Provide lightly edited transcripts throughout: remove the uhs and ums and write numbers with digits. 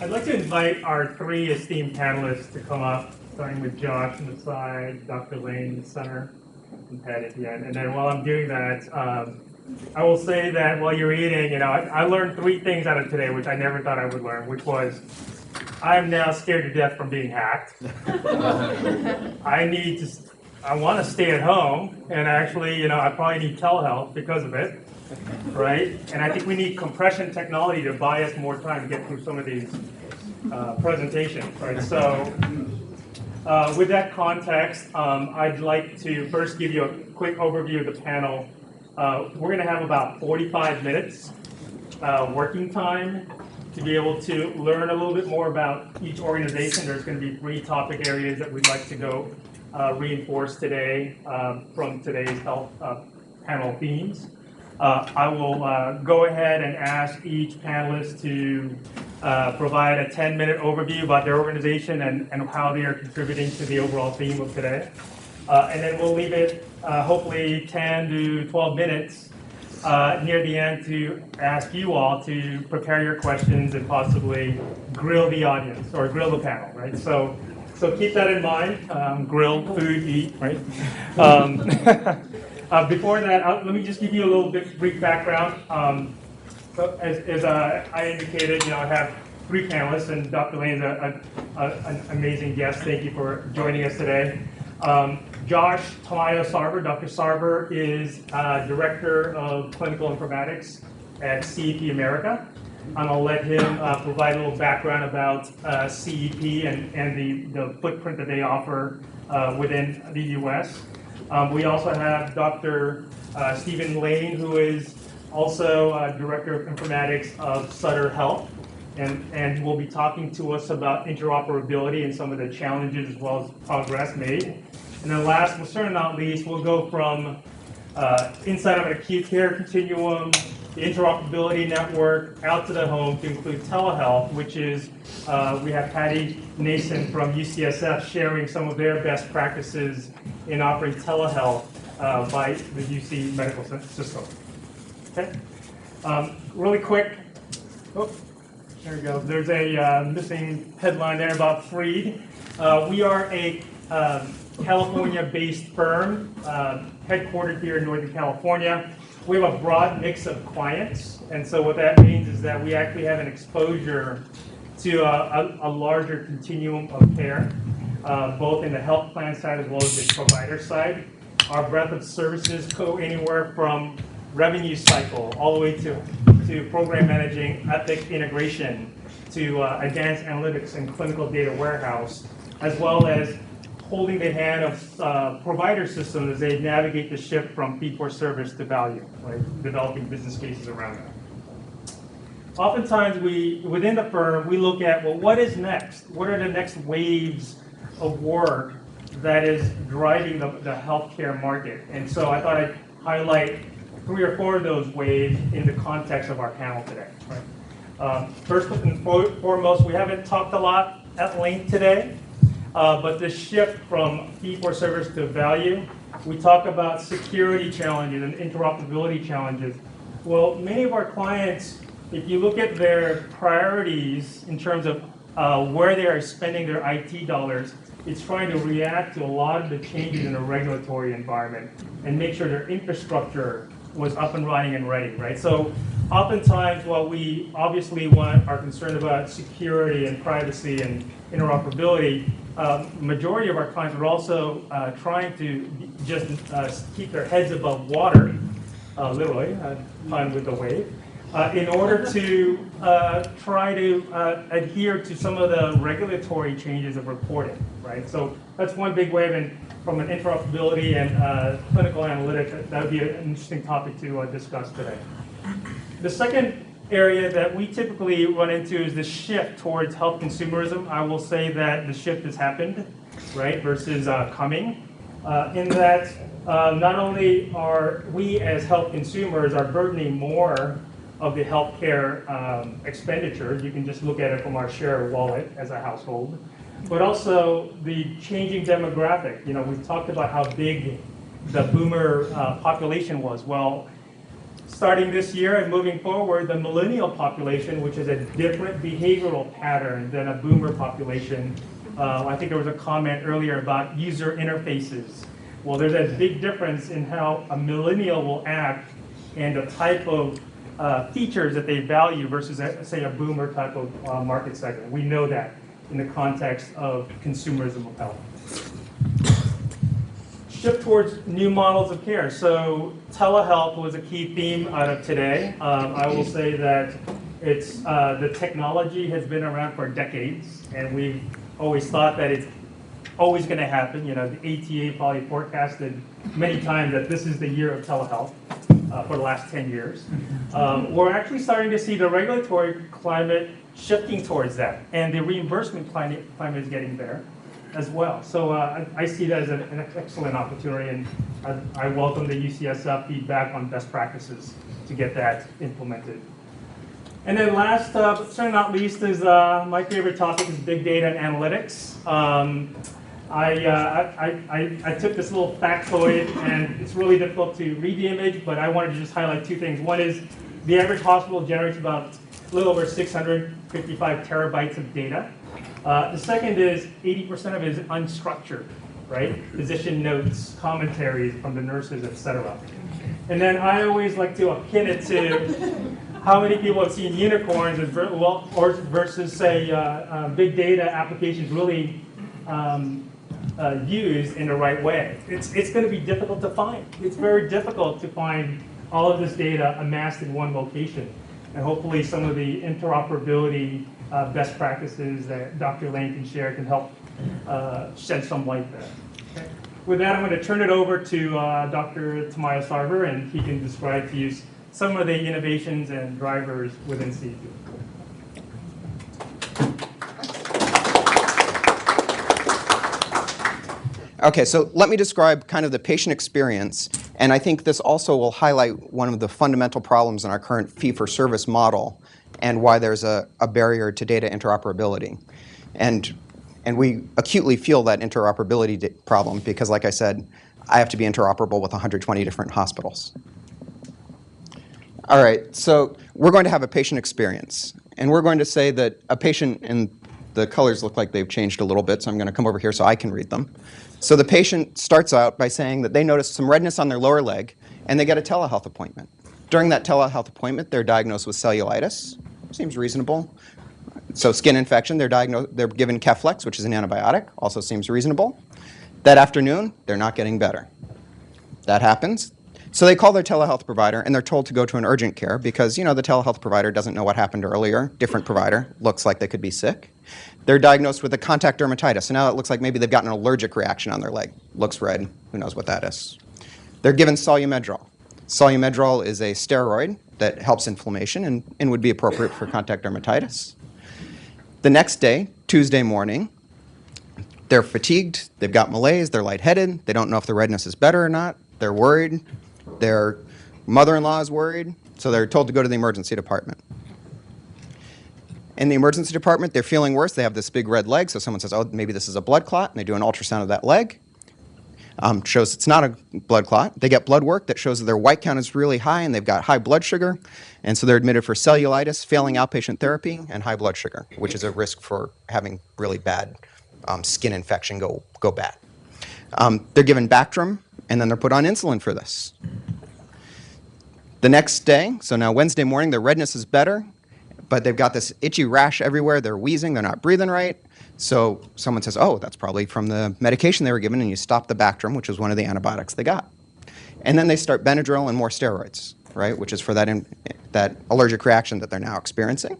I'd like to invite our three esteemed panelists to come up, starting with Josh on the side, Dr. Lane in the center, and Pat at the end. And then while I'm doing that, I will say that while you're eating, I learned three things out of today, which I never thought I would learn, which was I'm now scared to death from being hacked. I want to stay at home, and actually, I probably need telehealth because of it. Right? And I think we need compression technology to buy us more time to get through some of these presentations, right? So with that context, I'd like to first give you a quick overview of the panel. We're going to have about 45 minutes working time to be able to learn a little bit more about each organization. There's going to be three topic areas that we'd like to go reinforce today from today's health panel themes. I will go ahead and ask each panelist to provide a 10-minute overview about their organization and how they are contributing to the overall theme of today. And then we'll leave it hopefully 10 to 12 minutes near the end to ask you all to prepare your questions and possibly grill the audience or grill the panel, right? So keep that in mind, grill, food, eat, right? Before that, let me just give you a little bit brief background. So as I indicated, I have three panelists, and Dr. Lane is an amazing guest. Thank you for joining us today. Josh Tamayo-Sarver. Dr. Sarver is Director of Clinical Informatics at CEP America. And I'll let him provide a little background about CEP and the footprint that they offer within the U.S. We also have Dr. Stephen Lane, who is also Director of Informatics of Sutter Health, and will be talking to us about interoperability and some of the challenges as well as progress made. And then last, but certainly not least, we'll go from inside of an acute care continuum, the interoperability network, out to the home to include telehealth, which is, we have Patty Nason from UCSF sharing some of their best practices in offering telehealth by the UC medical system. Okay. Really quick, there we go. There's a missing headline there about Freed. We are a California-based firm, headquartered here in Northern California. We have a broad mix of clients, and so what that means is that we actually have an exposure to a larger continuum of care, both in the health plan side as well as the provider side. Our breadth of services go anywhere from revenue cycle all the way to program managing, Epic integration, to advanced analytics and clinical data warehouse, as well as holding the hand of provider systems as they navigate the shift from fee-for-service to value, right? Developing business cases around that. Oftentimes, within the firm, we look at, well, what is next? What are the next waves of work that is driving the healthcare market? And so I thought I'd highlight 3 or 4 of those waves in the context of our panel today. Right? First and foremost, we haven't talked a lot at length today, but the shift from fee-for-service to value, we talk about security challenges and interoperability challenges. Well, many of our clients, if you look at their priorities in terms of where they are spending their IT dollars, it's trying to react to a lot of the changes in the regulatory environment and make sure their infrastructure was up and running and ready, right? So oftentimes, while we obviously are concerned about security and privacy and interoperability, majority of our clients are also trying to just keep their heads above water, literally, pun with the wave, in order to try to adhere to some of the regulatory changes of reporting, right? So that's one big wave, and from an interoperability and clinical analytics, that would be an interesting topic to discuss today. The second area that we typically run into is the shift towards health consumerism. I will say that the shift has happened, right, versus coming, in that not only are we as health consumers are burdening more of the healthcare expenditures, you can just look at it from our share wallet as a household, but also the changing demographic. We've talked about how big the boomer population was. Well, starting this year and moving forward, the millennial population, which is a different behavioral pattern than a boomer population. I think there was a comment earlier about user interfaces. Well, there's a big difference in how a millennial will act and the type of features that they value versus, say, a boomer type of market segment. We know that in the context of consumerism of health. Shift towards new models of care. So telehealth was a key theme out of today. I will say that it's the technology has been around for decades, and we've always thought that it's always going to happen. You know, the ATA probably forecasted many times that this is the year of telehealth for the last 10 years. We're actually starting to see the regulatory climate shifting towards that, and the reimbursement climate is getting there as well. So I see that as an excellent opportunity, and I welcome the UCSF feedback on best practices to get that implemented. And then last, but certainly not least, is my favorite topic is big data and analytics. I took this little factoid, and it's really difficult to read the image, but I wanted to just highlight two things. One is the average hospital generates about a little over 655 terabytes of data. The second is 80% of it is unstructured, right? Physician notes, commentaries from the nurses, et cetera. And then I always like to akin it to how many people have seen unicorns versus, say, big data applications really used in the right way. It's going to be difficult to find. It's very difficult to find all of this data amassed in one location. And hopefully some of the interoperability best practices that Dr. Lane can share can help shed some light there. Okay. With that, I'm going to turn it over to Dr. Tamiya Sarver, and he can describe to you some of the innovations and drivers within CEQ. Okay, so let me describe kind of the patient experience, and I think this also will highlight one of the fundamental problems in our current fee-for-service model and why there's a barrier to data interoperability. And we acutely feel that interoperability problem because, like I said, I have to be interoperable with 120 different hospitals. All right, so we're going to have a patient experience, and we're going to say that a patient, and the colors look like they've changed a little bit, so I'm going to come over here so I can read them. So the patient starts out by saying that they notice some redness on their lower leg, and they get a telehealth appointment. During that telehealth appointment, they're diagnosed with cellulitis. Seems reasonable. So skin infection, they're given Keflex, which is an antibiotic, also seems reasonable. That afternoon, they're not getting better. That happens. So they call their telehealth provider, and they're told to go to an urgent care because, you know, the telehealth provider doesn't know what happened earlier. Different provider, looks like they could be sick. They're diagnosed with a contact dermatitis, and now it looks like maybe they've gotten an allergic reaction on their leg. Looks red, who knows what that is. They're given Solumedrol. Solumedrol is a steroid that helps inflammation and would be appropriate for contact dermatitis. The next day, Tuesday morning, they're fatigued, they've got malaise, they're lightheaded, they don't know if the redness is better or not, they're worried, their mother-in-law is worried, so they're told to go to the emergency department. In the emergency department, they're feeling worse, they have this big red leg, so someone says, oh, maybe this is a blood clot, and they do an ultrasound of that leg. Shows it's not a blood clot. They get blood work that shows that their white count is really high and they've got high blood sugar, and so they're admitted for cellulitis, failing outpatient therapy, and high blood sugar, which is a risk for having really bad skin infection go bad. They're given Bactrim, and then they're put on insulin for this. The next day, so now Wednesday morning, their redness is better, but they've got this itchy rash everywhere, they're wheezing, they're not breathing right. So someone says, oh, that's probably from the medication they were given, and you stop the Bactrim, which was one of the antibiotics they got. And then they start Benadryl and more steroids, right, which is for that allergic reaction that they're now experiencing.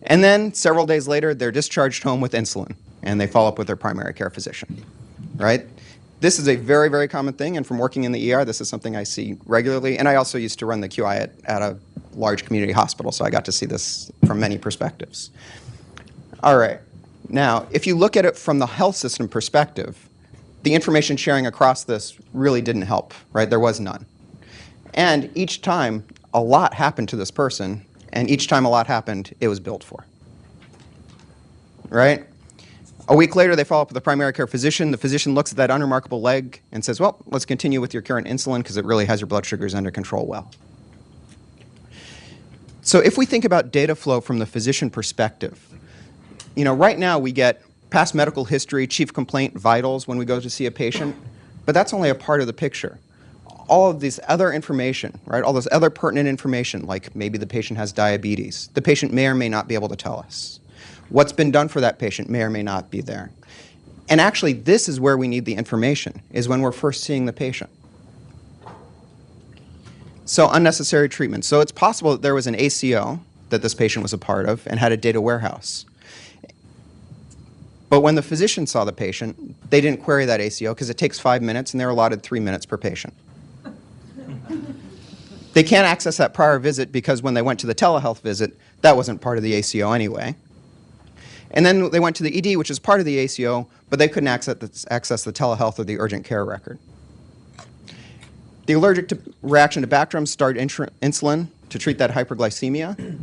And then several days later, they're discharged home with insulin, and they follow up with their primary care physician, right? This is a very, very common thing, and from working in the ER, this is something I see regularly. And I also used to run the QI at a large community hospital, so I got to see this from many perspectives. All right. Now, if you look at it from the health system perspective, the information sharing across this really didn't help, right? There was none. And each time a lot happened to this person, and each time a lot happened, it was billed for, right? A week later, they follow up with the primary care physician. The physician looks at that unremarkable leg and says, well, let's continue with your current insulin because it really has your blood sugars under control well. So if we think about data flow from the physician perspective, right now we get past medical history, chief complaint, vitals when we go to see a patient, but that's only a part of the picture. All of this other information, right, all this other pertinent information, like maybe the patient has diabetes, the patient may or may not be able to tell us. What's been done for that patient may or may not be there. And actually, this is where we need the information, is when we're first seeing the patient. So unnecessary treatment. So it's possible that there was an ACO that this patient was a part of and had a data warehouse. But when the physician saw the patient, they didn't query that ACO because it takes 5 minutes and they're allotted 3 minutes per patient. They can't access that prior visit because when they went to the telehealth visit, that wasn't part of the ACO anyway. And then they went to the ED, which is part of the ACO, but they couldn't access the telehealth or the urgent care record. The allergic reaction to Bactrim started insulin to treat that hyperglycemia.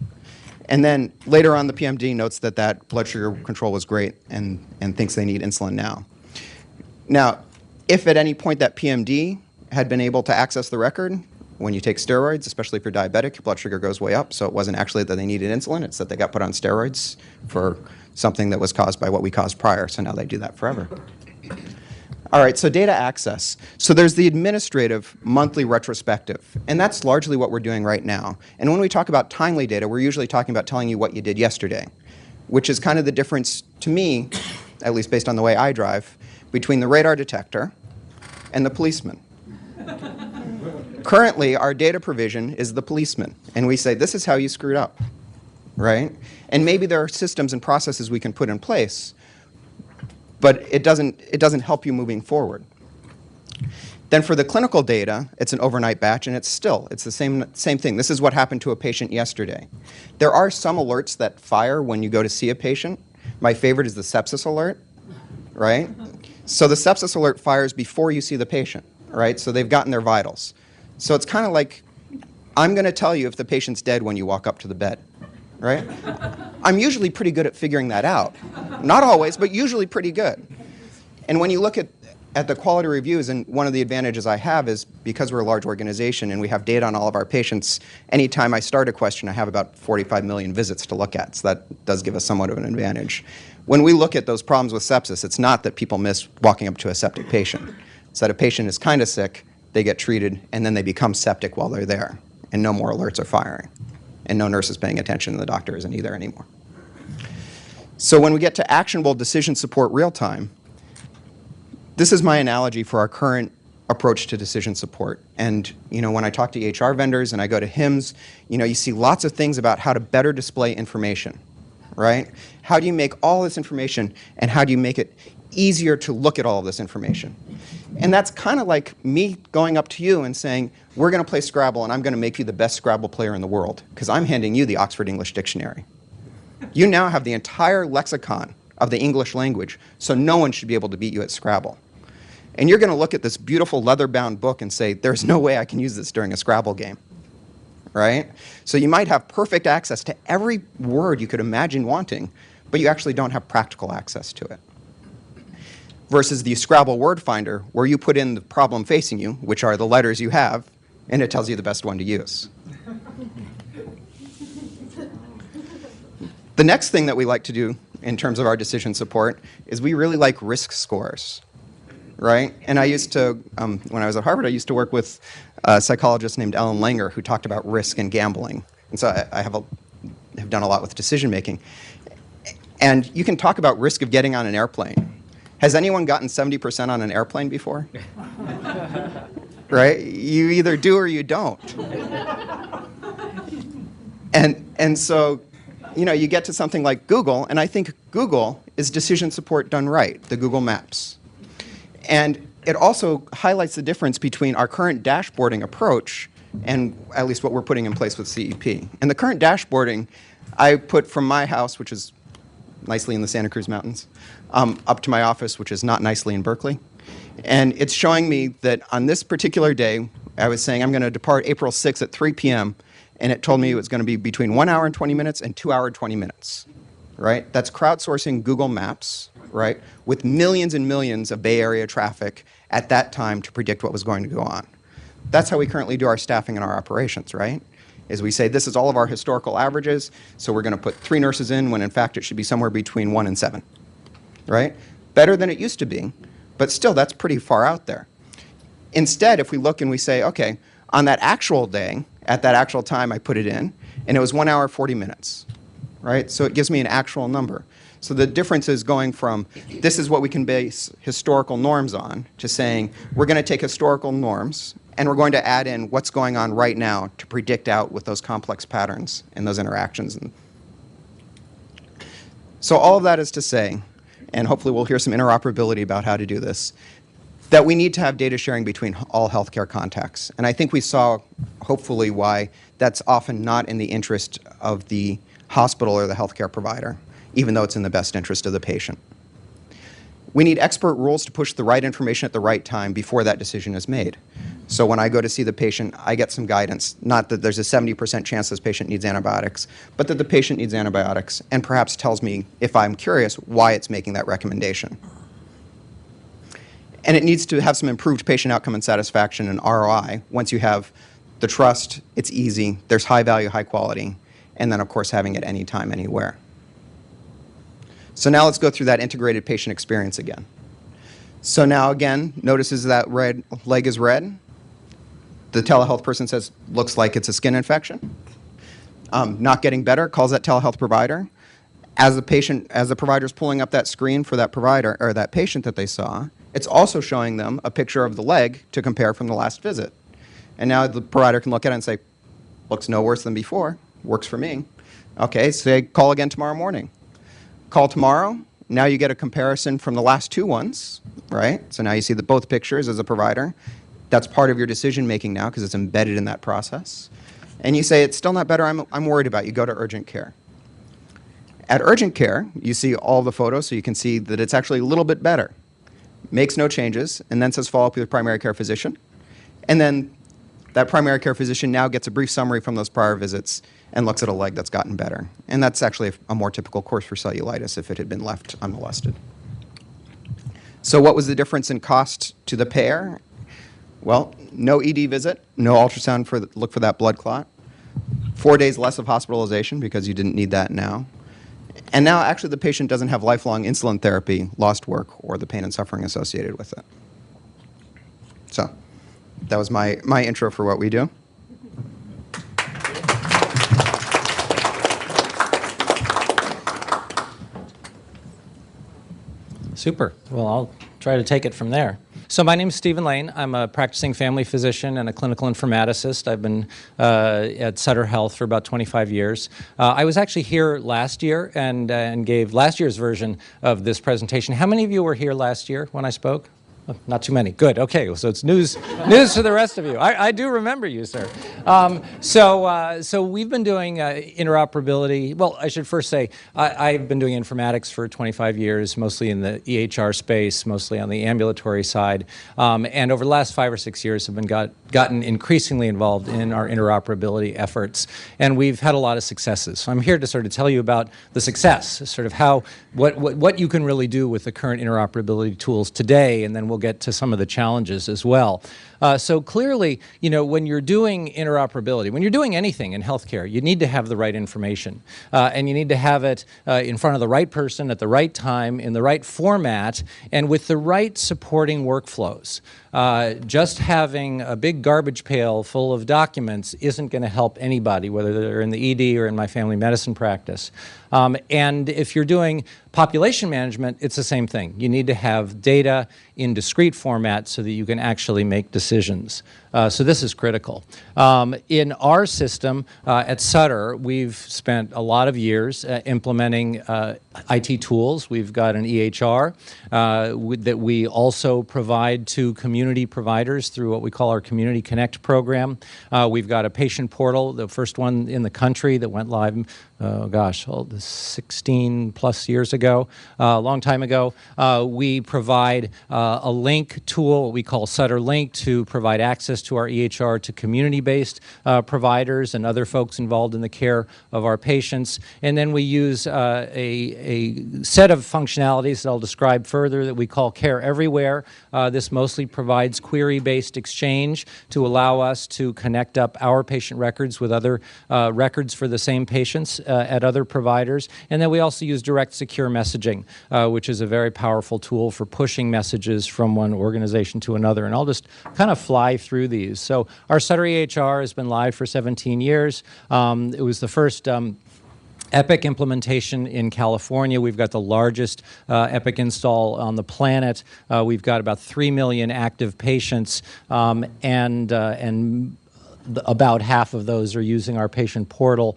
And then later on, the PMD notes that that blood sugar control was great and thinks they need insulin now. Now, if at any point that PMD had been able to access the record, when you take steroids, especially if you're diabetic, your blood sugar goes way up. So it wasn't actually that they needed insulin, it's that they got put on steroids for something that was caused by what we caused prior. So now they do that forever. All right, so data access. So there's the administrative monthly retrospective, and that's largely what we're doing right now. And when we talk about timely data, we're usually talking about telling you what you did yesterday, which is kind of the difference to me, at least based on the way I drive, between the radar detector and the policeman. Currently, our data provision is the policeman, and we say, this is how you screwed up, right? And maybe there are systems and processes we can put in place, but it doesn't help you moving forward. Then for the clinical data, it's an overnight batch, and it's the same thing. This is what happened to a patient yesterday. There are some alerts that fire when you go to see a patient. My favorite is the sepsis alert, right? So the sepsis alert fires before you see the patient, right? So they've gotten their vitals. So it's kind of like, I'm going to tell you if the patient's dead when you walk up to the bed, right? I'm usually pretty good at figuring that out. Not always, but usually pretty good. And when you look at the quality reviews, and one of the advantages I have is because we're a large organization and we have data on all of our patients, anytime I start a question, I have about 45 million visits to look at. So that does give us somewhat of an advantage. When we look at those problems with sepsis, it's not that people miss walking up to a septic patient. It's that a patient is kind of sick, they get treated, and then they become septic while they're there, and no more alerts are firing, and no nurse is paying attention, and the doctor isn't either anymore. So when we get to actionable decision support real time, this is my analogy for our current approach to decision support. And when I talk to EHR vendors and I go to HIMSS, you see lots of things about how to better display information, right? How do you make all this information, and how do you make it easier to look at all of this information? And that's kind of like me going up to you and saying, we're going to play Scrabble, and I'm going to make you the best Scrabble player in the world, because I'm handing you the Oxford English Dictionary. You now have the entire lexicon of the English language, so no one should be able to beat you at Scrabble. And you're going to look at this beautiful leather-bound book and say, there's no way I can use this during a Scrabble game, right? So you might have perfect access to every word you could imagine wanting, but you actually don't have practical access to it. Versus the Scrabble word finder, where you put in the problem facing you, which are the letters you have, and it tells you the best one to use. The next thing that we like to do in terms of our decision support is we really like risk scores, right? And I used to, when I was at Harvard, I used to work with a psychologist named Ellen Langer who talked about risk and gambling. And so I have done a lot with decision making. And you can talk about risk of getting on an airplane. Has anyone gotten 70% on an airplane before? Right? You either do or you don't. And so, you get to something like Google, and I think Google is decision support done right, the Google Maps. And it also highlights the difference between our current dashboarding approach and at least what we're putting in place with CEP. And the current dashboarding, I put from my house, which is nicely in the Santa Cruz Mountains, up to my office, which is not nicely in Berkeley. And it's showing me that on this particular day, I was saying I'm going to depart April 6th at 3 p.m., and it told me it was going to be between 1 hour and 20 minutes and 2 hours and 20 minutes, right? That's crowdsourcing Google Maps, right, with millions and millions of Bay Area traffic at that time to predict what was going to go on. That's how we currently do our staffing and our operations, right? Is we say this is all of our historical averages, so we're going to put 3 nurses in when in fact it should be somewhere between 1 and 7, right? Better than it used to be, but still that's pretty far out there. Instead, if we look and we say, okay, on that actual day, at that actual time I put it in, and it was 1 hour, 40 minutes, right? So it gives me an actual number. So the difference is going from this is what we can base historical norms on to saying we're going to take historical norms and we're going to add in what's going on right now to predict out with those complex patterns and those interactions. So all of that is to say, and hopefully we'll hear some interoperability about how to do this, that we need to have data sharing between all healthcare contacts. And I think we saw, hopefully, why that's often not in the interest of the hospital or the healthcare provider, even though it's in the best interest of the patient. We need expert rules to push the right information at the right time before that decision is made. So when I go to see the patient, I get some guidance, not that there's a 70% chance this patient needs antibiotics, but that the patient needs antibiotics and perhaps tells me, if I'm curious, why it's making that recommendation. And it needs to have some improved patient outcome and satisfaction and ROI. Once you have the trust, it's easy, there's high value, high quality, and then of course having it anytime, anywhere. So now let's go through that integrated patient experience again. So now again, notices that red leg is red. The telehealth person says, looks like it's a skin infection. Not getting better, calls that telehealth provider. As the provider's pulling up that screen for that provider or that patient that they saw, it's also showing them a picture of the leg to compare from the last visit. And now the provider can look at it and say, looks no worse than before, works for me. Okay, say call again tomorrow morning. Call tomorrow, now you get a comparison from the last 2 ones, right? So now you see both pictures as a provider. That's part of your decision making now because it's embedded in that process. And you say, it's still not better, I'm worried about you, go to urgent care. At urgent care, you see all the photos so you can see that it's actually a little bit better. Makes no changes, and then says follow up with your primary care physician. And then that primary care physician now gets a brief summary from those prior visits and looks at a leg that's gotten better. And that's actually a more typical course for cellulitis if it had been left unmolested. So what was the difference in cost to the payer? Well, no ED visit, no ultrasound look for that blood clot, 4 days less of hospitalization because you didn't need that now. And now actually the patient doesn't have lifelong insulin therapy, lost work, or the pain and suffering associated with it. So that was my intro for what we do. Super. Well, I'll try to take it from there. So my name is Stephen Lane. I'm a practicing family physician and a clinical informaticist. I've been at Sutter Health for about 25 years. I was actually here last year and gave last year's version of this presentation. How many of you were here last year when I spoke? Oh, not too many. Good. Okay. So it's news to the rest of you. I do remember you, sir. So we've been doing interoperability. Well, I should first say I've been doing informatics for 25 years, mostly in the EHR space, mostly on the ambulatory side, and over the last 5 or 6 years have been gotten increasingly involved in our interoperability efforts, and we've had a lot of successes. So I'm here to sort of tell you about the success, sort of what you can really do with the current interoperability tools today, and then we'll get to some of the challenges as well. So clearly, when you're doing interoperability, when you're doing anything in healthcare, you need to have the right information. And you need to have it in front of the right person at the right time, in the right format, and with the right supporting workflows. Just having a big garbage pail full of documents isn't going to help anybody, whether they're in the ED or in my family medicine practice. And if you're doing population management, it's the same thing. You need to have data in discrete format so that you can actually make decisions. So this is critical. In our system at Sutter, we've spent a lot of years implementing IT tools. We've got an EHR that we also provide to community providers through what we call our Community Connect program. We've got a patient portal, the first one in the country that went live, 16 plus years ago, a long time ago. We provide a link tool, what we call Sutter Link, to provide access access to our EHR to community-based providers and other folks involved in the care of our patients. And then we use a set of functionalities that I'll describe further that we call Care Everywhere. This mostly provides query-based exchange to allow us to connect up our patient records with other records for the same patients at other providers. And then we also use direct secure messaging, which is a very powerful tool for pushing messages from one organization to another. And I'll just kind of fly through these. So our Sutter EHR has been live for 17 years. It was the first Epic implementation in California. We've got the largest Epic install on the planet. We've got about 3 million active patients, and about half of those are using our patient portal.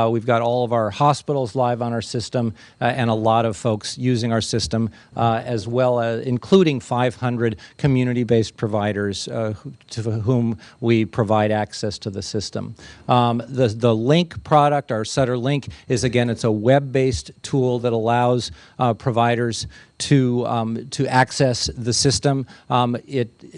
We've got all of our hospitals live on our system, and a lot of folks using our system, as well as including 500 community-based providers to whom we provide access to the system. The Link product, our Sutter Link, is again, it's a web-based tool that allows providers to access the system.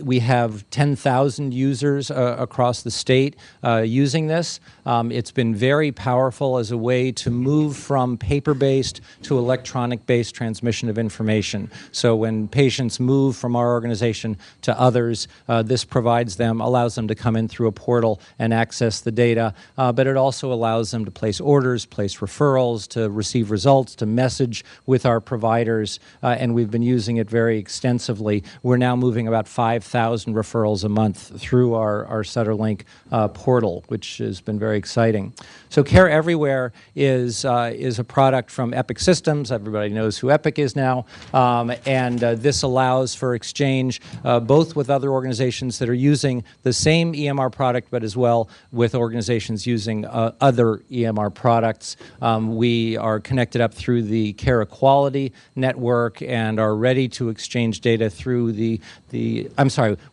We have 10,000 users across the state using this. It's been very powerful as a way to move from paper-based to electronic-based transmission of information. So when patients move from our organization to others, this allows them to come in through a portal and access the data, but it also allows them to place orders, place referrals, to receive results, to message with our providers, and we've been using it very extensively. We're now moving about 5,000 referrals a month through our Sutter Link portal, which has been very exciting. So Care Everywhere is a product from Epic Systems. Everybody knows who Epic is now, and this allows for exchange both with other organizations that are using the same EMR product, but as well with organizations using other EMR products. We are connected up through the Care Equality network and are ready to exchange data through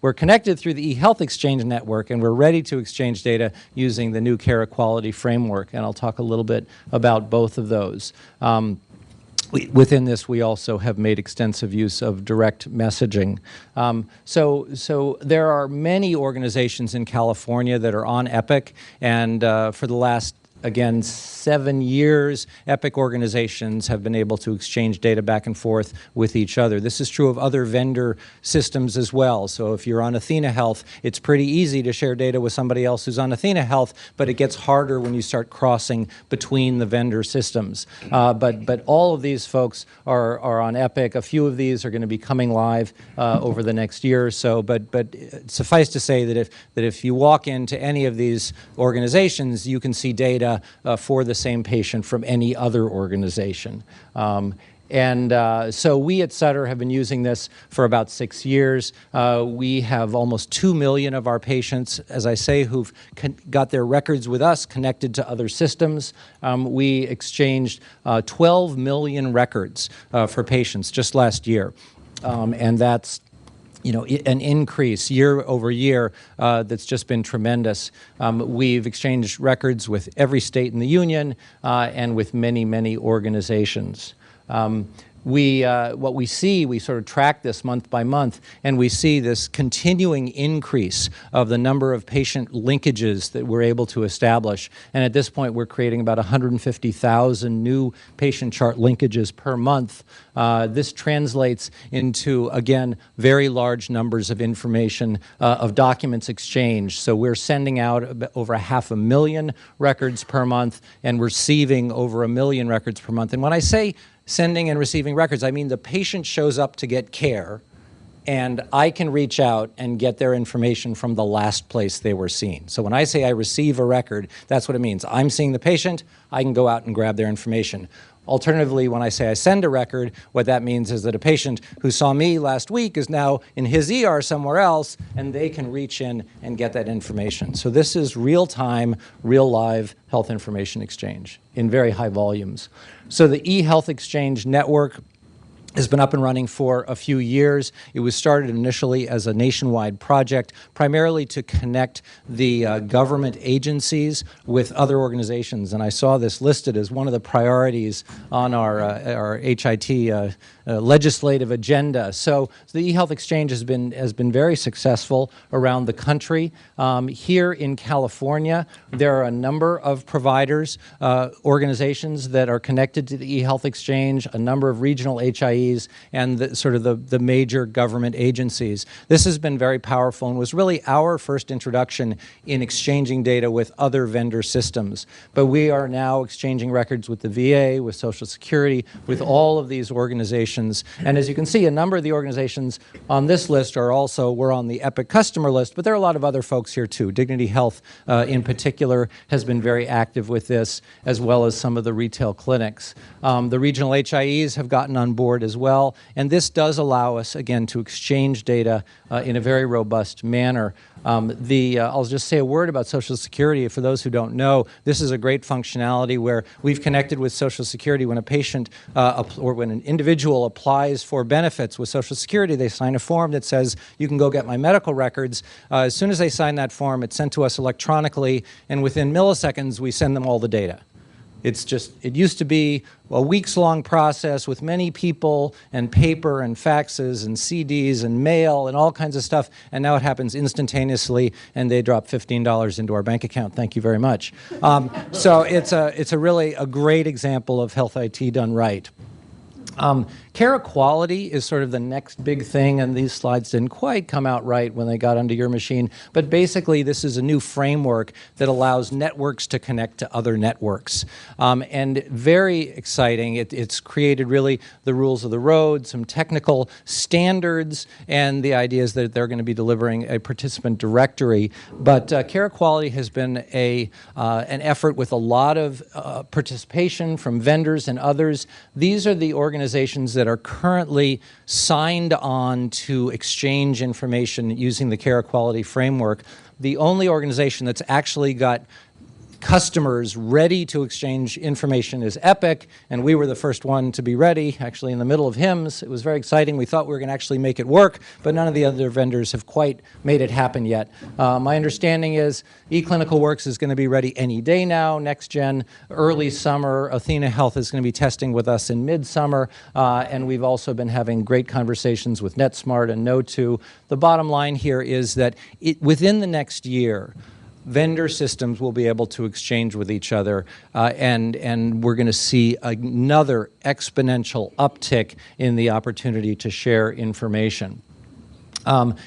we're connected through the eHealth Exchange network, and we're ready to exchange data using the new Care Equality framework, and I'll talk a little bit about both of those. Within this, we also have made extensive use of direct messaging. So there are many organizations in California that are on Epic, and for the last, again, 7 years, Epic organizations have been able to exchange data back and forth with each other. This is true of other vendor systems as well. So if you're on athenahealth, it's pretty easy to share data with somebody else who's on athenahealth, but it gets harder when you start crossing between the vendor systems. But all of these folks are on Epic. A few of these are going to be coming live over the next year or so. But suffice to say that if you walk into any of these organizations, you can see data for the same patient from any other organization. So we at Sutter have been using this for about 6 years. We have almost 2 million of our patients, as I say, who've got their records with us connected to other systems. We exchanged 12 million records for patients just last year. And that's an increase year over year that's just been tremendous. We've exchanged records with every state in the union and with many, many organizations. What we see, we sort of track this month by month, and we see this continuing increase of the number of patient linkages that we're able to establish. And at this point, we're creating about 150,000 new patient chart linkages per month. This translates into, again, very large numbers of information, of documents exchanged. So we're sending out over 500,000 records per month and receiving over 1 million records per month. And when I say sending and receiving records, I mean the patient shows up to get care, and I can reach out and get their information from the last place they were seen. So when I say I receive a record, that's what it means. I'm seeing the patient, I can go out and grab their information. Alternatively, when I say I send a record, what that means is that a patient who saw me last week is now in his ER somewhere else, and they can reach in and get that information. So this is real-time, real-live health information exchange in very high volumes. So the eHealth Exchange network has been up and running for a few years. It was started initially as a nationwide project, primarily to connect the government agencies with other organizations. And I saw this listed as one of the priorities on our HIT legislative agenda. So the eHealth Exchange has been very successful around the country. Here in California, there are a number of providers, organizations that are connected to the eHealth Exchange, a number of regional HIEs, and the major government agencies. This has been very powerful and was really our first introduction in exchanging data with other vendor systems. But we are now exchanging records with the VA, with Social Security, with all of these organizations. And as you can see, a number of the organizations on this list were on the Epic customer list, but there are a lot of other folks here too. Dignity Health in particular has been very active with this, as well as some of the retail clinics. The regional HIEs have gotten on board as well, and this does allow us, again, to exchange data in a very robust manner. I'll just say a word about Social Security. For those who don't know, this is a great functionality where we've connected with Social Security. When a patient or when an individual applies for benefits with Social Security, they sign a form that says, you can go get my medical records. As soon as they sign that form, it's sent to us electronically, and within milliseconds, we send them all the data. It used to be a weeks-long process with many people and paper and faxes and CDs and mail and all kinds of stuff, and now it happens instantaneously, and they drop $15 into our bank account. Thank you very much. So it's really a great example of health IT done right. Care equality is sort of the next big thing, and these slides didn't quite come out right when they got onto your machine. But basically, this is a new framework that allows networks to connect to other networks. And very exciting. It's created really the rules of the road, some technical standards, and the idea is that they're going to be delivering a participant directory. But Care equality has been an effort with a lot of participation from vendors and others. These are the organizations that are currently signed on to exchange information using the Care equality framework. The only organization that's actually got customers ready to exchange information is Epic, and we were the first one to be ready, actually in the middle of HIMSS. It was very exciting. We thought we were going to actually make it work, but none of the other vendors have quite made it happen yet. My understanding is eClinicalWorks is going to be ready any day now, next gen, early summer. Athena Health is going to be testing with us in midsummer, and we've also been having great conversations with NetSmart and No2. The bottom line here is that within the next year, vendor systems will be able to exchange with each other, and we're going to see another exponential uptick in the opportunity to share information.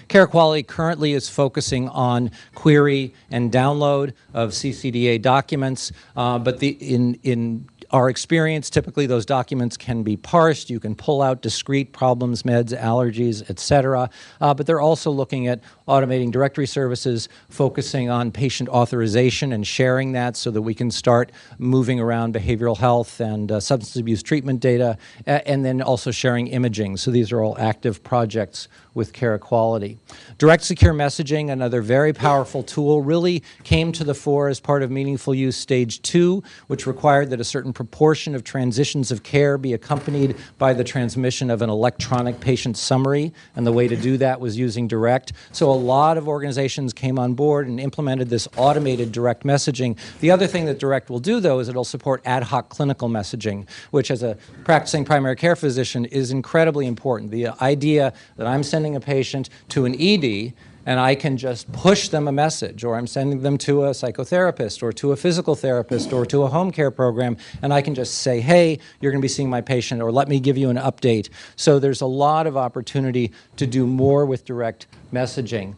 Care equality currently is focusing on query and download of CCDA documents, but in our experience, typically those documents can be parsed. You can pull out discrete problems, meds, allergies, et cetera. But they're also looking at automating directory services, focusing on patient authorization and sharing that so that we can start moving around behavioral health and substance abuse treatment data, and then also sharing imaging. So these are all active projects with Care equality. Direct secure messaging, another very powerful tool, really came to the fore as part of Meaningful Use Stage 2, which required that a certain proportion of transitions of care be accompanied by the transmission of an electronic patient summary, and the way to do that was using Direct. So a lot of organizations came on board and implemented this automated direct messaging. The other thing that Direct will do, though, is it'll support ad hoc clinical messaging, which as a practicing primary care physician is incredibly important. The idea that I'm sending a patient to an ED and I can just push them a message, or I'm sending them to a psychotherapist or to a physical therapist or to a home care program, and I can just say, hey, you're going to be seeing my patient, or let me give you an update. So there's a lot of opportunity to do more with direct messaging.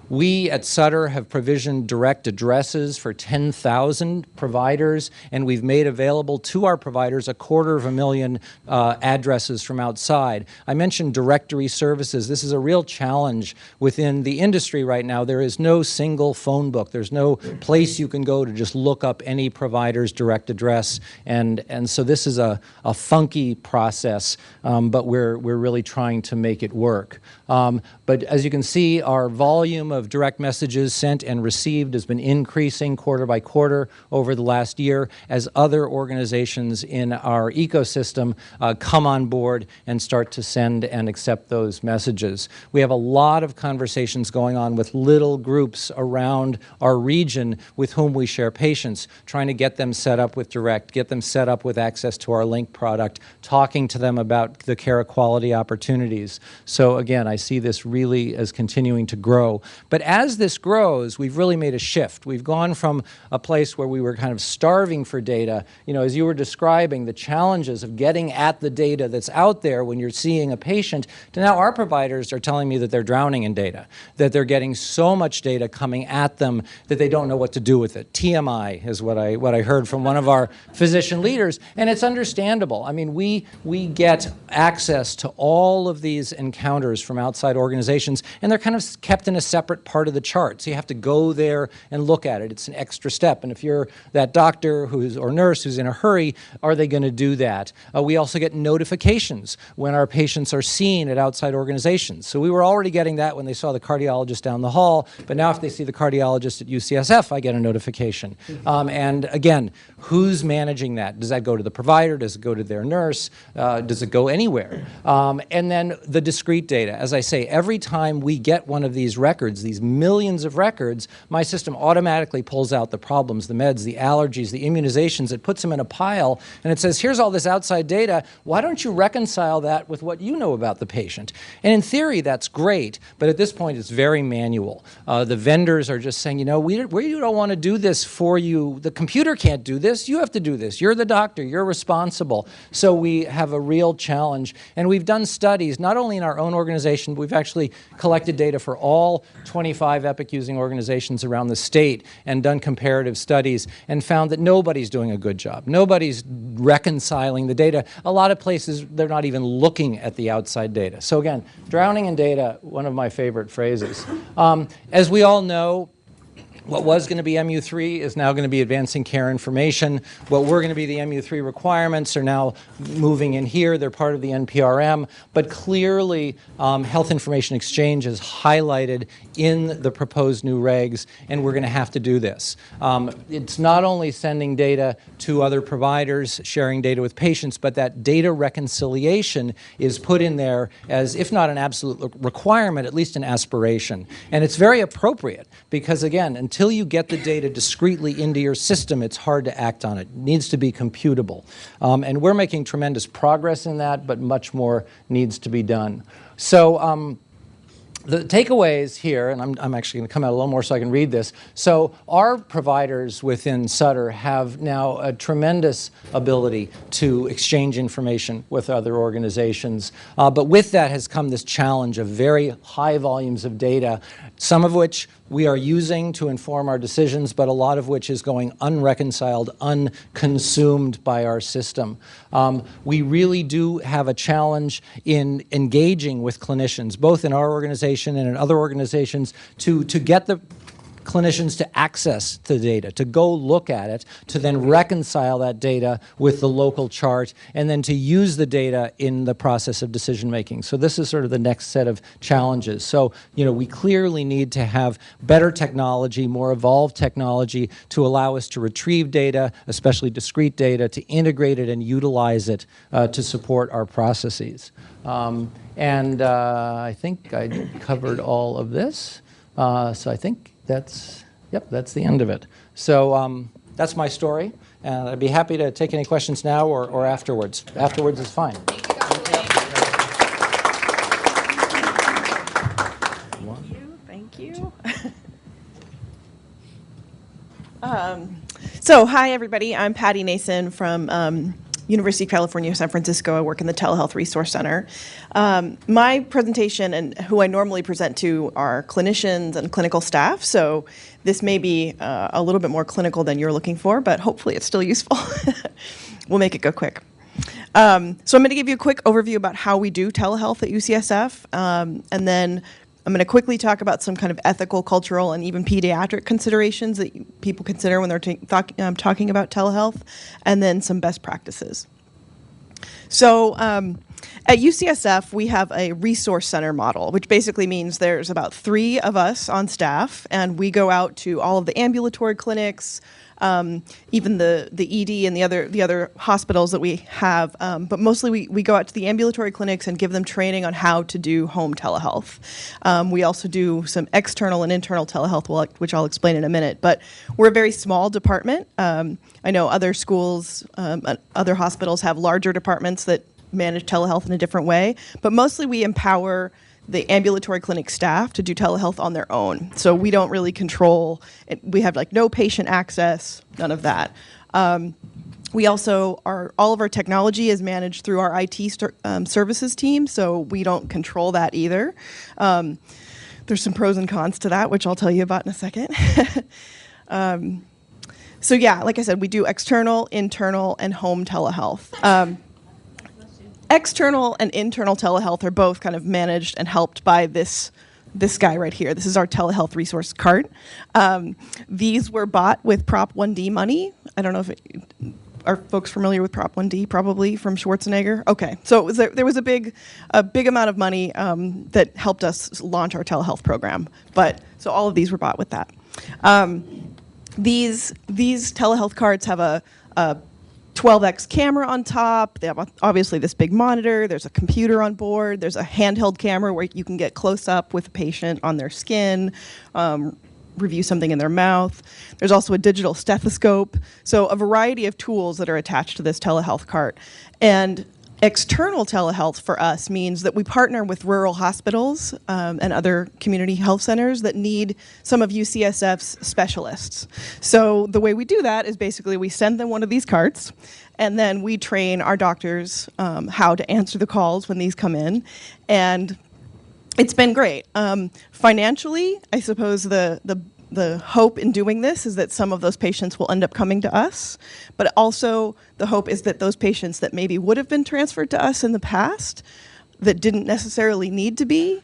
We at Sutter have provisioned direct addresses for 10,000 providers, and we've made available to our providers 250,000 addresses from outside. I mentioned directory services. This is a real challenge within the industry right now, there is no single phone book. There's no place you can go to just look up any provider's direct address. And so this is a funky process, but we're really trying to make it work. But as you can see, our volume of direct messages sent and received has been increasing quarter by quarter over the last year as other organizations in our ecosystem come on board and start to send and accept those messages. We have a lot of conversations going on with little groups around our region with whom we share patients, trying to get them set up with direct, get them set up with access to our Link product, talking to them about the care equality opportunities. So again, I see this really as continuing to grow. But as this grows, we've really made a shift. We've gone from a place where we were kind of starving for data, you know, as you were describing the challenges of getting at the data that's out there when you're seeing a patient, to now our providers are telling me that they're drowning in data, that they're getting so much data coming at them that they don't know what to do with it. TMI is what I heard from one of our physician leaders, and it's understandable. I mean, we get access to all of these encounters from outside organizations, and they're kind of kept in a separate part of the chart. So you have to go there and look at it. It's an extra step. And if you're that doctor or nurse who's in a hurry, are they going to do that? We also get notifications when our patients are seen at outside organizations. So we were already getting that when they saw the cardiologist down the hall, but now if they see the cardiologist at UCSF, I get a notification. And again, who's managing that? Does that go to the provider? Does it go to their nurse? Does it go anywhere? And then the discrete data. As I say, every time we get one of these records, these millions of records, my system automatically pulls out the problems, the meds, the allergies, the immunizations. It puts them in a pile, and it says, here's all this outside data. Why don't you reconcile that with what you know about the patient? And in theory, that's great, but at this point, it's very manual. The vendors are just saying, you know, we don't want to do this for you. The computer can't do this. You have to do this. You're the doctor. You're responsible. So we have a real challenge. And we've done studies, not only in our own organization, but we've actually collected data for all 25 Epic-using organizations around the state and done comparative studies and found that nobody's doing a good job. Nobody's reconciling the data. A lot of places, they're not even looking at the outside data. So again, drowning in data, one of my favorite phrases. As we all know, what was going to be MU3 is now going to be advancing care information. What were going to be the MU3 requirements are now moving in here. They're part of the NPRM. But clearly, health information exchange is highlighted in the proposed new regs, and we're going to have to do this. It's not only sending data to other providers, sharing data with patients, but that data reconciliation is put in there as, if not an absolute requirement, at least an aspiration. And it's very appropriate because, again, until you get the data discretely into your system, it's hard to act on it. It needs to be computable. And we're making tremendous progress in that, but much more needs to be done. So the takeaways here, and I'm actually going to come out a little more so I can read this. So our providers within Sutter have now a tremendous ability to exchange information with other organizations. But with that has come this challenge of very high volumes of data, some of which we are using to inform our decisions, but a lot of which is going unreconciled, unconsumed by our system. We really do have a challenge in engaging with clinicians, both in our organization and in other organizations, to get the clinicians to access the data, to go look at it, to then reconcile that data with the local chart, and then to use the data in the process of decision making. So this is sort of the next set of challenges. So, you know, we clearly need to have better technology, more evolved technology to allow us to retrieve data, especially discrete data, to integrate it and utilize it to support our processes. I think I covered all of this. So I think that's the end of it. So that's my story, and I'd be happy to take any questions now or afterwards. Afterwards is fine. Thank you. So hi, everybody. I'm Patty Nason from University of California, San Francisco. I work in the Telehealth Resource Center. My presentation and who I normally present to are clinicians and clinical staff, so this may be a little bit more clinical than you're looking for, but hopefully it's still useful. We'll make it go quick. So I'm going to give you a quick overview about how we do telehealth at UCSF, and then I'm going to quickly talk about some kind of ethical, cultural, and even pediatric considerations that people consider when they're talking about telehealth, and then some best practices. So at UCSF, we have a resource center model, which basically means there's about 3 of us on staff, and we go out to all of the ambulatory clinics, even the ED and the other hospitals that we have. But mostly we go out to the ambulatory clinics and give them training on how to do home telehealth. We also do some external and internal telehealth, which I'll explain in a minute. But we're a very small department. I know other schools, other hospitals have larger departments that manage telehealth in a different way. But mostly we empower the ambulatory clinic staff to do telehealth on their own. So we don't really control it. We have like no patient access, none of that. We also all of our technology is managed through our IT services team, so we don't control that either. There's some pros and cons to that, which I'll tell you about in a second. So yeah, like I said, we do external, internal, and home telehealth. External and internal telehealth are both kind of managed and helped by this guy right here. This is our telehealth resource cart. These were bought with Prop 1D money. I don't know if are folks familiar with Prop 1D, probably from Schwarzenegger? Okay, so there was a big amount of money that helped us launch our telehealth program. So all of these were bought with that. These telehealth carts have a 12x camera on top. They have obviously this big monitor. There's a computer on board. There's a handheld camera where you can get close up with a patient on their skin, review something in their mouth. There's also a digital stethoscope. So a variety of tools that are attached to this telehealth cart. And external telehealth for us means that we partner with rural hospitals and other community health centers that need some of UCSF's specialists. So the way we do that is basically we send them one of these carts, and then we train our doctors how to answer the calls when these come in. And it's been great. Financially, I suppose the hope in doing this is that some of those patients will end up coming to us, but also the hope is that those patients that maybe would have been transferred to us in the past that didn't necessarily need to be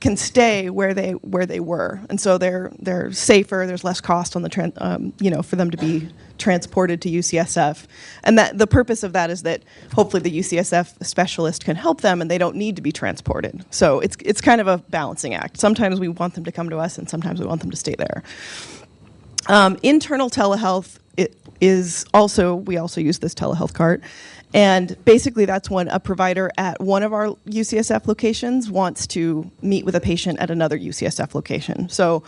can stay where they were, and so they're safer. There's less cost on the for them to be transported to UCSF, and that the purpose of that is that hopefully the UCSF specialist can help them, and they don't need to be transported. So it's kind of a balancing act. Sometimes we want them to come to us, and sometimes we want them to stay there. Internal telehealth we also use this telehealth cart. And basically that's when a provider at one of our UCSF locations wants to meet with a patient at another UCSF location. So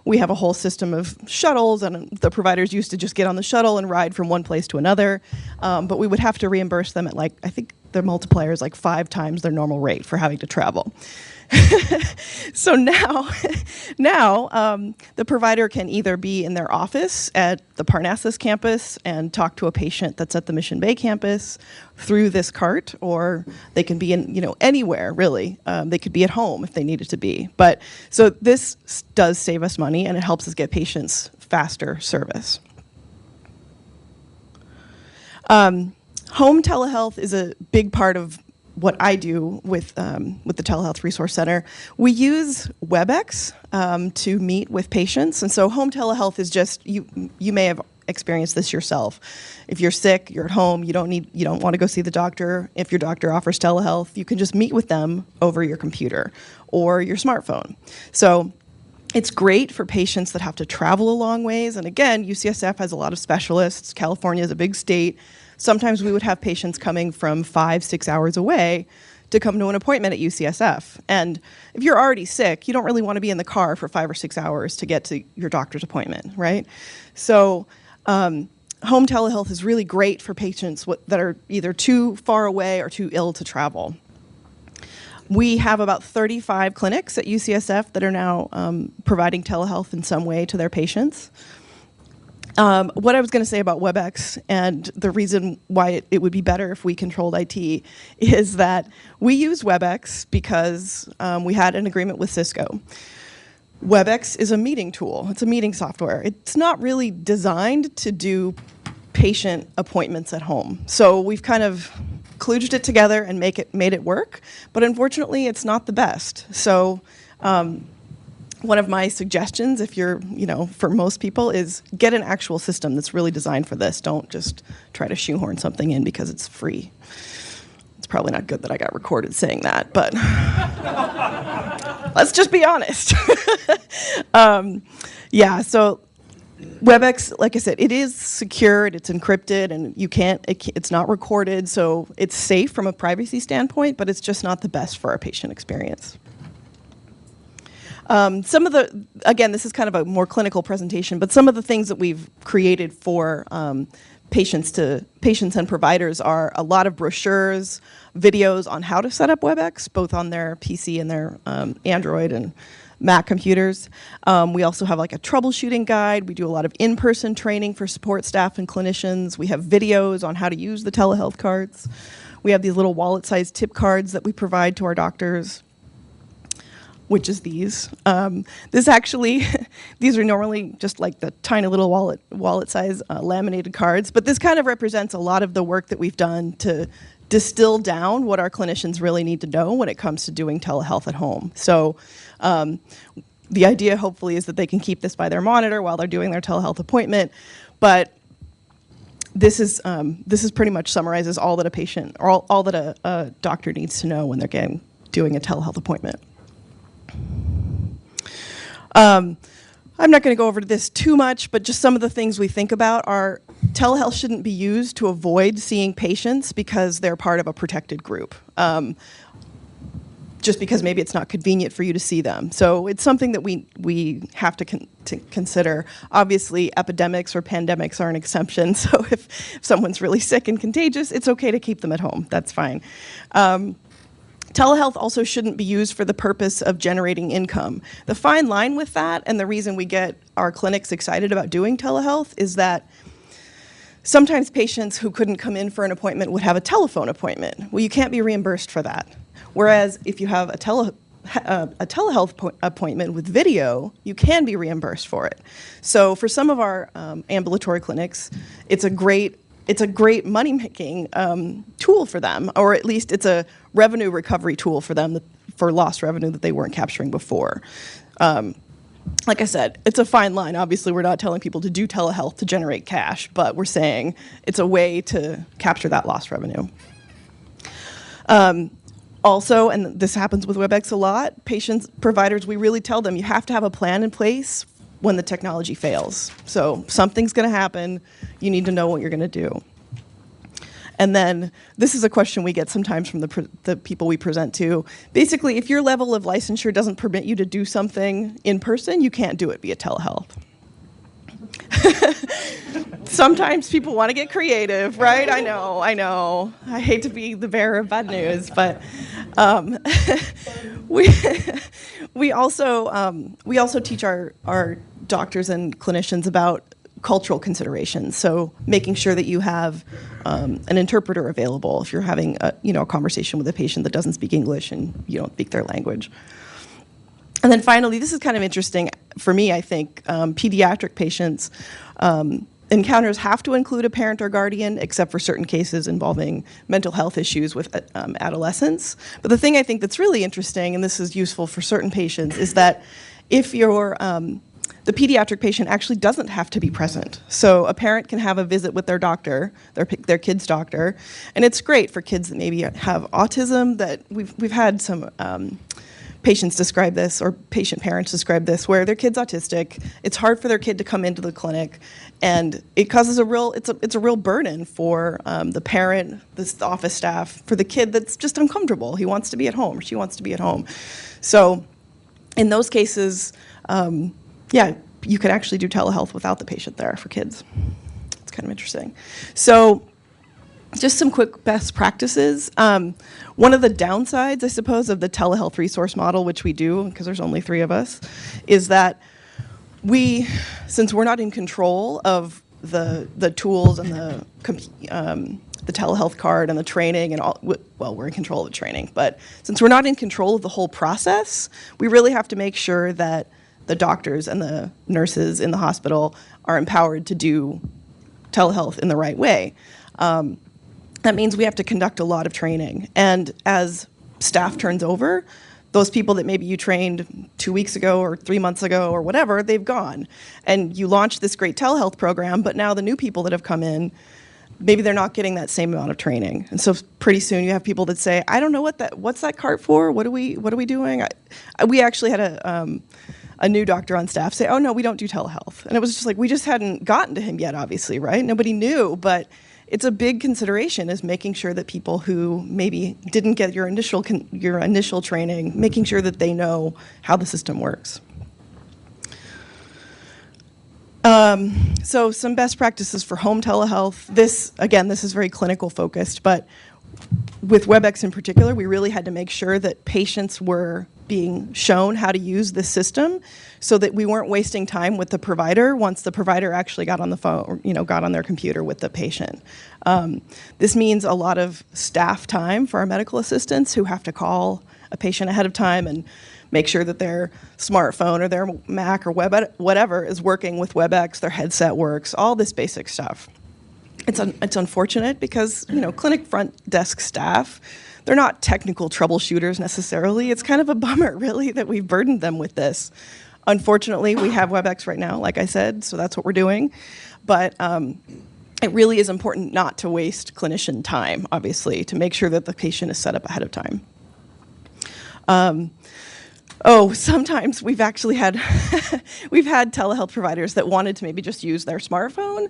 we have a whole system of shuttles, and the providers used to just get on the shuttle and ride from one place to another. But we would have to reimburse them at I think their multiplier is 5 times their normal rate for having to travel. So now the provider can either be in their office at the Parnassus campus and talk to a patient that's at the Mission Bay campus through this cart, or they can be in anywhere really. They could be at home if they needed to be. But so this does save us money, and it helps us get patients faster service. Home telehealth is a big part of what I do with the Telehealth Resource Center. We use WebEx to meet with patients, and so home telehealth is just you may have experienced this yourself. If you're sick, you're at home, you don't want to go see the doctor. If your doctor offers telehealth, you can just meet with them over your computer or your smartphone. So it's great for patients that have to travel a long ways, and again, UCSF has a lot of specialists. California is a big state. Sometimes we would have patients coming from 5-6 hours away to come to an appointment at UCSF. And if you're already sick, you don't really want to be in the car for 5 or 6 hours to get to your doctor's appointment, right? So home telehealth is really great for patients that are either too far away or too ill to travel. We have about 35 clinics at UCSF that are now providing telehealth in some way to their patients. What I was going to say about WebEx and the reason why it would be better if we controlled IT is that we use WebEx because we had an agreement with Cisco. WebEx is a meeting tool. It's a meeting software. It's not really designed to do patient appointments at home. So we've kind of kludged it together and made it work, but unfortunately it's not the best. So One of my suggestions, if you're, for most people, is get an actual system that's really designed for this. Don't just try to shoehorn something in because it's free. It's probably not good that I got recorded saying that, but let's just be honest. Yeah, so WebEx, like I said, it is secured, it's encrypted, and it's not recorded, so it's safe from a privacy standpoint, but it's just not the best for our patient experience. Again, this is kind of a more clinical presentation, but some of the things that we've created for patients and providers are a lot of brochures, videos on how to set up WebEx, both on their PC and their Android and Mac computers. We also have like a troubleshooting guide. We do a lot of in-person training for support staff and clinicians. We have videos on how to use the telehealth cards. We have these little wallet-sized tip cards that we provide to our doctors, which is these. These are normally just like the tiny little wallet-size laminated cards, but this kind of represents a lot of the work that we've done to distill down what our clinicians really need to know when it comes to doing telehealth at home. So the idea, hopefully, is that they can keep this by their monitor while they're doing their telehealth appointment, but this is pretty much summarizes all that a patient or all that a doctor needs to know when they're doing a telehealth appointment. I'm not going to go over this too much, but just some of the things we think about are telehealth shouldn't be used to avoid seeing patients because they're part of a protected group. Just because maybe it's not convenient for you to see them. So it's something that we have to consider. Obviously, epidemics or pandemics are an exception. So if someone's really sick and contagious, it's okay to keep them at home. That's fine. Telehealth also shouldn't be used for the purpose of generating income. The fine line with that, and the reason we get our clinics excited about doing telehealth, is that sometimes patients who couldn't come in for an appointment would have a telephone appointment. Well, you can't be reimbursed for that. Whereas if you have a telehealth appointment with video, you can be reimbursed for it. So for some of our ambulatory clinics, it's a great money-making tool for them, or at least it's a revenue recovery tool for them for lost revenue that they weren't capturing before. Like I said, it's a fine line. Obviously, we're not telling people to do telehealth to generate cash, but we're saying it's a way to capture that lost revenue. Also, and this happens with WebEx a lot, providers, we really tell them you have to have a plan in place when the technology fails. So something's going to happen. You need to know what you're going to do. And then this is a question we get sometimes from the people we present to. Basically, if your level of licensure doesn't permit you to do something in person, you can't do it via telehealth. Sometimes people want to get creative, right? I know. I hate to be the bearer of bad news, but we also teach our doctors and clinicians about cultural considerations. So making sure that you have an interpreter available if you're having a conversation with a patient that doesn't speak English and you don't speak their language. And then finally, this is kind of interesting for me, I think. Pediatric patients, encounters have to include a parent or guardian, except for certain cases involving mental health issues with adolescents. But the thing I think that's really interesting, and this is useful for certain patients, is that if you're the pediatric patient actually doesn't have to be present. So a parent can have a visit with their doctor, their kid's doctor, and it's great for kids that maybe have autism. That we've had some patients describe this, or patient parents describe this, where their kid's autistic. It's hard for their kid to come into the clinic, and it causes it's a real burden for the parent, the office staff, for the kid that's just uncomfortable. He wants to be at home, or she wants to be at home. So in those cases, you could actually do telehealth without the patient there for kids. It's kind of interesting. So just some quick best practices. One of the downsides, I suppose, of the telehealth resource model, which we do, because there's only 3 of us, is that since we're not in control of the tools and the telehealth card and the training and all, well, we're in control of the training, but since we're not in control of the whole process, we really have to make sure that the doctors and the nurses in the hospital are empowered to do telehealth in the right way. That means we have to conduct a lot of training. And as staff turns over, those people that maybe you trained 2 weeks ago or 3 months ago or whatever, they've gone. And you launched this great telehealth program, but now the new people that have come in, maybe they're not getting that same amount of training. And so pretty soon you have people that say, I don't know what's that cart for? What are we doing? We actually had a new doctor on staff say, oh no, we don't do telehealth. And it was just like, we just hadn't gotten to him yet, obviously, right? Nobody knew, but it's a big consideration, is making sure that people who maybe didn't get your initial training, making sure that they know how the system works. So some best practices for home telehealth. This is very clinical focused, but with WebEx in particular, we really had to make sure that patients were being shown how to use the system so that we weren't wasting time with the provider once the provider actually got on the phone, or, got on their computer with the patient. This means a lot of staff time for our medical assistants who have to call a patient ahead of time and make sure that their smartphone or their Mac or whatever is working with WebEx, their headset works, all this basic stuff. It's unfortunate because, clinic front desk staff, they're not technical troubleshooters necessarily. It's kind of a bummer, really, that we've burdened them with this. Unfortunately, we have WebEx right now, like I said, so that's what we're doing. But it really is important not to waste clinician time, obviously, to make sure that the patient is set up ahead of time. Sometimes we've actually had we've had telehealth providers that wanted to maybe just use their smartphone,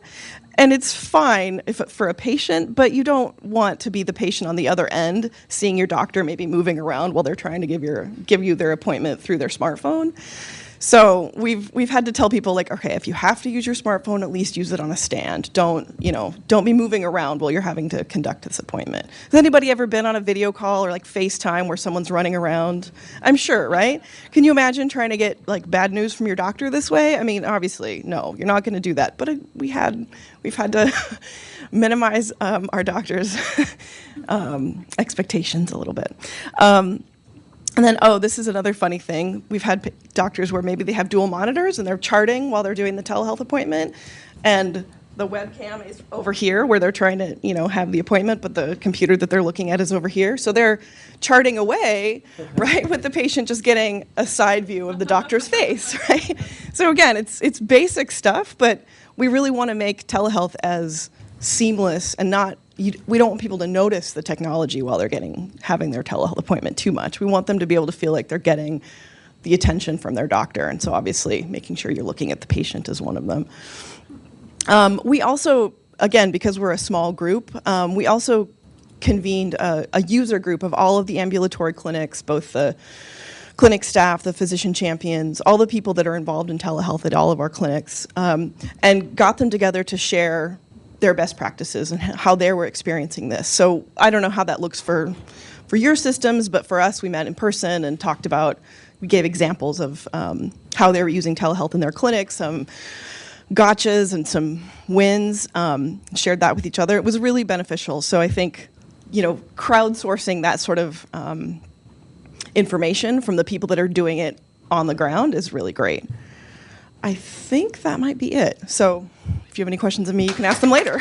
and it's fine for a patient, but you don't want to be the patient on the other end, seeing your doctor maybe moving around while they're trying to give you their appointment through their smartphone. So we've had to tell people, like, okay, if you have to use your smartphone, at least use it on a stand. Don't be moving around while you're having to conduct this appointment. Has anybody ever been on a video call or like FaceTime where someone's running around? I'm sure, right? Can you imagine trying to get like bad news from your doctor this way? I mean, obviously, no, you're not going to do that. But we've had to minimize our doctors' expectations a little bit. And then, this is another funny thing. We've had doctors where maybe they have dual monitors and they're charting while they're doing the telehealth appointment, and the webcam is over here where they're trying to, have the appointment, but the computer that they're looking at is over here. So they're charting away, right, with the patient just getting a side view of the doctor's face, right? So again, it's basic stuff, but we really want to make telehealth as seamless and we don't want people to notice the technology while they're having their telehealth appointment too much. We want them to be able to feel like they're getting the attention from their doctor, and so obviously making sure you're looking at the patient is one of them. We also, again, because we're a small group, we also convened a user group of all of the ambulatory clinics, both the clinic staff, the physician champions, all the people that are involved in telehealth at all of our clinics, and got them together to share their best practices and how they were experiencing this. So I don't know how that looks for your systems, but for us, we met in person and we gave examples of how they were using telehealth in their clinics, some gotchas and some wins, shared that with each other. It was really beneficial. So I think, crowdsourcing that sort of information from the people that are doing it on the ground is really great. I think that might be it. So if you have any questions of me, you can ask them later.